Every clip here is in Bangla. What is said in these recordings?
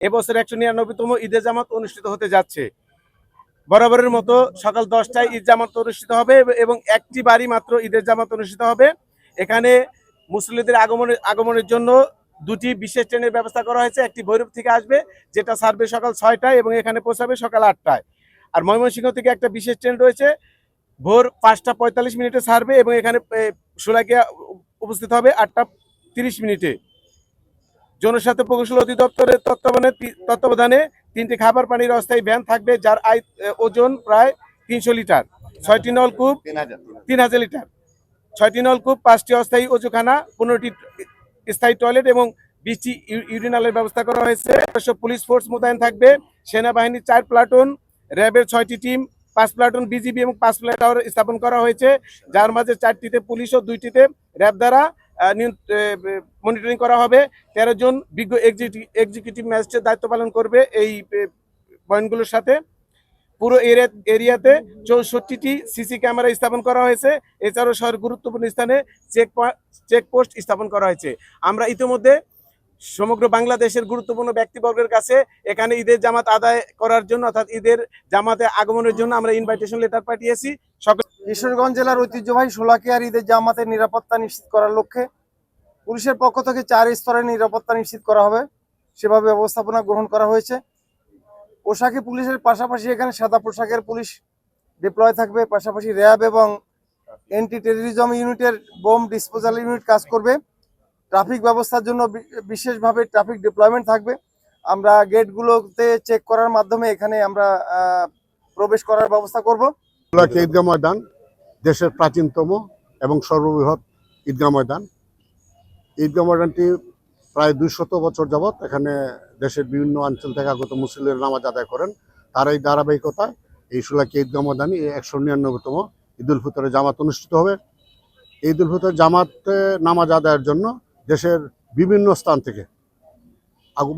এবছর 199তম ঈদের জামাত অনুষ্ঠিত হতে যাচ্ছে। বরাবরের মতো সকাল 10টায় ঈদ জামাত অনুষ্ঠিত হবে এবং একটি বাড়ি মাত্র ঈদের জামাত অনুষ্ঠিত হবে। এখানে মুসল্লিদের আগমনের জন্য দুটি বিশেষ ট্রেনের ব্যবস্থা করা হয়েছে। একটি ভৈরব থেকে আসবে, যেটা ছাড়বে সকাল 6টায় এবং এখানে পৌঁছাবে সকাল 8টায়। আর ময়মনসিংহ থেকে একটা বিশেষ ট্রেন রয়েছে, ভোর 5টা 45 মিনিটে ছাড়বে এবং এখানে শোলাকিয়া উপস্থিত হবে 8টা 30 মিনিটে। জনস্বাস্থ্য প্রকৌশল অধিদপ্তরের তত্ত্বাবধানে 3টি খাবার পানির অস্থায়ী ভ্যান থাকবে, যার ওজন প্রায় 300 লিটার, 6টি নলকূপ 3000 লিটার, 6টি নলকূপ, 5টি অস্থায়ী অজুখানা, 15টি স্থায়ী টয়লেট এবং 20টি ইউরিনালের ব্যবস্থা করা হয়েছে। পুলিশ ফোর্স মোতায়েন থাকবে, সেনাবাহিনীর 4 প্লাটুন, র্যাবের 6টি টিম, 5 প্লাটুন বিজিবি এবং 5 ফ্ল্যাট টাওয়ার স্থাপন করা হয়েছে, যার মাঝে 4টিতে পুলিশ ও 2টিতে র্যাব দ্বারা মনিটরিং করা হবে। 13 জন বিজ্ঞ এক্সিকিউটিভ ম্যাজিস্ট্রেট দায়িত্ব পালন করবে এই পয়েন্টগুলোর সাথে। পুরো এরিয়াতে 64টি সিসি ক্যামেরা স্থাপন করা হয়েছে। এছাড়াও শহরের গুরুত্বপূর্ণ স্থানে চেকপোস্ট স্থাপন করা হয়েছে। আমরা ইতিমধ্যে সমগ্র বাংলাদেশের গুরুত্বপূর্ণ ব্যক্তিবর্গের কাছে এখানে ঈদের জামাত আদায় করার জন্য, অর্থাৎ ঈদের জামাতে আগমনের জন্য আমরা ইনভাইটেশন লেটার পাঠিয়েছি। কিশোরগঞ্জ জেলার ঐতিহ্যবাহী শোলাকিয়ার ঈদের জামাতের নিরাপত্তা নিশ্চিত করার লক্ষ্যে পুলিশের পক্ষ থেকে 4 স্তরের নিরাপত্তা নিশ্চিত করা হবে, সেভাবে ব্যবস্থাপনা গ্রহণ করা হয়েছে। পোশাকি পুলিশের পাশাপাশি এখানে সাদা পোশাকের পুলিশ ডিপ্লয় থাকবে, পাশাপাশি র্যাব এবং অ্যান্টি টেররিজম ইউনিটের বোম ডিসপোজাল ইউনিট কাজ করবে। ট্রাফিক ব্যবস্থার জন্য বিশেষভাবে ট্রাফিক ডিপ্লয়মেন্ট থাকবে। আমরা গেটগুলোতে চেক করার মাধ্যমে এখানে আমরা প্রবেশ করার ব্যবস্থা করব। শোলাকিয়া ঈদগাহ ময়দান দেশের প্রাচীনতম এবং সর্ববৃহৎ ঈদগাহ ময়দান। ঈদগাহ ময়দানটি প্রায় 200 বছর যাবৎ এখানে দেশের বিভিন্ন অঞ্চল থেকে আগত মুসল্লিরা নামাজ আদায় করেন। তার এই ধারাবাহিকতায় এই শোলাকিয়া ঈদগাহ ময়দানে 199তম ঈদুল ফিতরের জামাত অনুষ্ঠিত হবে। এই ঈদুল ফিতর জামাতে নামাজ আদায়ের জন্য দেশের বিভিন্ন স্থান থেকে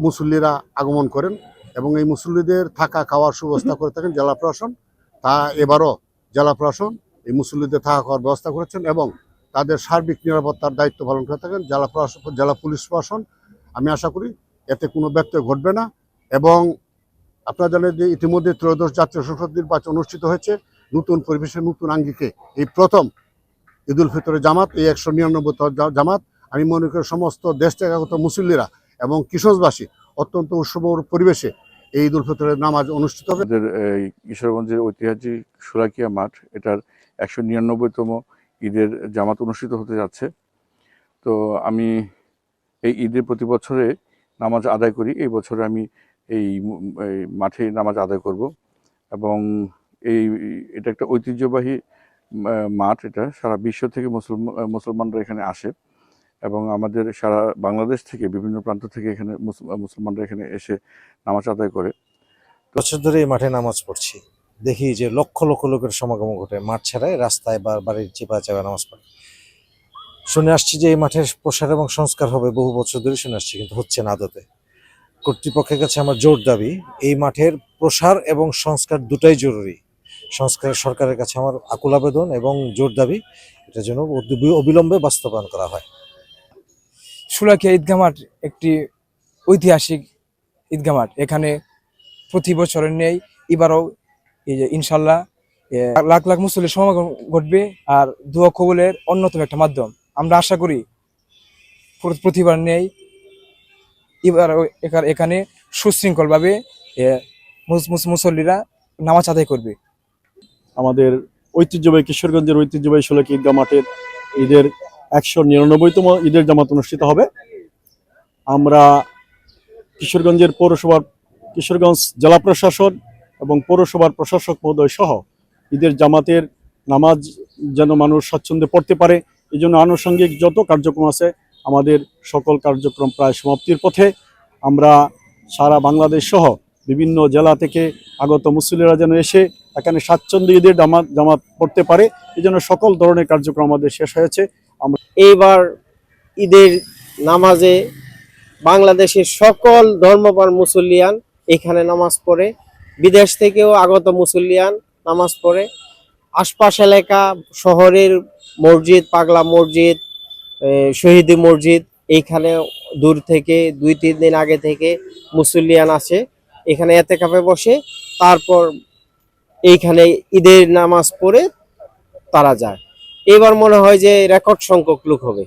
মুসল্লিরা আগমন করেন এবং এই মুসল্লিদের থাকা খাওয়ার সুব্যবস্থা করে থাকেন জেলা প্রশাসন। তা এবারও জেলা প্রশাসন এই মুসল্লিদের থাকা খাওয়ার ব্যবস্থা করেছেন এবং তাদের সার্বিক নিরাপত্তার দায়িত্ব পালন করে থাকেন জেলা পুলিশ প্রশাসন। আমি আশা করি এতে কোনো ব্যত্যয় ঘটবে না। এবং আপনারা জানেন যে ইতিমধ্যে ত্রয়োদশ জাতীয় সংসদ নির্বাচন অনুষ্ঠিত হয়েছে। নতুন পরিবেশে নতুন আঙ্গিকে এই প্রথম ঈদুল ফিতরের জামাত, এই 199তম জামাত। আমি মনে করি সমস্ত দেশ থেকে আগত মুসল্লিরা এবং কিশোরবাসী অত্যন্ত উৎসবমুখর পরিবেশে এই ঈদুল ফিতরের নামাজ অনুষ্ঠিত হবে। কিশোরগঞ্জের ঐতিহাসিক শোলাকিয়া মাঠ, এটার 199তম ঈদের জামাত অনুষ্ঠিত হতে যাচ্ছে। তো আমি এই ঈদের প্রতি বছরে নামাজ আদায় করি। এই বছরে আমি এই মাঠে নামাজ আদায় করব এবং এটা একটা ঐতিহ্যবাহী মাঠ। এটা সারা বিশ্ব থেকে মুসলমানরা এখানে আসে এবং আমাদের সারা বাংলাদেশ থেকে বিভিন্ন প্রান্ত থেকে এখানে মুসলমানরা এখানে এসে নামাজ আদায় করে। বছর ধরে এই মাঠে নামাজ পড়ছি, দেখি যে লক্ষ লক্ষ লোকের সমাগম ঘটে, মাঠ ছাড়াই রাস্তায় বা বাড়ির চিপা চাপা নামাজ পড়ে। শুনে আসছি যে এই মাঠের প্রসার এবং সংস্কার হবে, বহু বছর ধরে শুনে আসছি, কিন্তু হচ্ছে না আদতে। কর্তৃপক্ষের কাছে আমার জোর দাবি, এই মাঠের প্রসার এবং সংস্কার দুটাই জরুরি। সরকারের কাছে আমার আকুল আবেদন এবং জোর দাবি, এটার জন্য অবিলম্বে বাস্তবায়ন করা হয়। শোলাকিয়া ঈদগাহ মাঠ একটি ঐতিহাসিক ঈদগাহ মাঠ। এখানে প্রতি বছরের নেই এবারও ইনশাল্লাহ লাখ লাখ মুসল্লির সমাগম ঘটবে আর দোয়া কবুলের অন্যতম একটা মাধ্যম। আমরা আশা করি প্রতিবার নেই এবার এখানে সুশৃঙ্খলভাবে মুসল্লিরা নামাজ আদায় করবে। আমাদের ঐতিহ্যবাহী কিশোরগঞ্জের ঐতিহ্যবাহী শোলাকিয়া ঈদগাহ মাঠের ঈদের 199তম ঈদের জামাত অনুষ্ঠিত হবে। আমরা কিশোরগঞ্জ জেলা প্রশাসন এবং পৌরসভার প্রশাসক মহোদয় সহ ঈদের জামাতের নামাজ যেন মানুষ স্বাচ্ছন্দ্যে পড়তে পারে, এই জন্য আনুষঙ্গিক যত কার্যক্রম আছে আমাদের সকল কার্যক্রম প্রায় সমাপ্তির পথে। আমরা সারা বাংলাদেশ সহ বিভিন্ন জেলা থেকে আগত মুসল্লিরা যেন এসে এখানে স্বাচ্ছন্দ্যে ঈদের জামাত পড়তে পারে, এই জন্য সকল ধরনের কার্যক্রম আমাদের শেষ হয়েছে। এইবার ঈদের নামাজে বাংলাদেশের সকল ধর্মপ্রাণ মুসল্লিয়ান এখানে নামাজ পড়ে, বিদেশ থেকেও আগত মুসল্লিয়ান নামাজ পড়ে। আশপাশ এলাকা শহরের মসজিদ, পাগলা মসজিদ, শহীদি মসজিদ, এইখানে দূর থেকে 2-3 দিন আগে থেকে মুসল্লিয়ান আসে, এখানে এতেকাফে বসে, তারপর এইখানে ঈদের নামাজ পড়ে তারা যায়। এবার মনে হয় যে রেকর্ড সংখ্যক লোক হবে।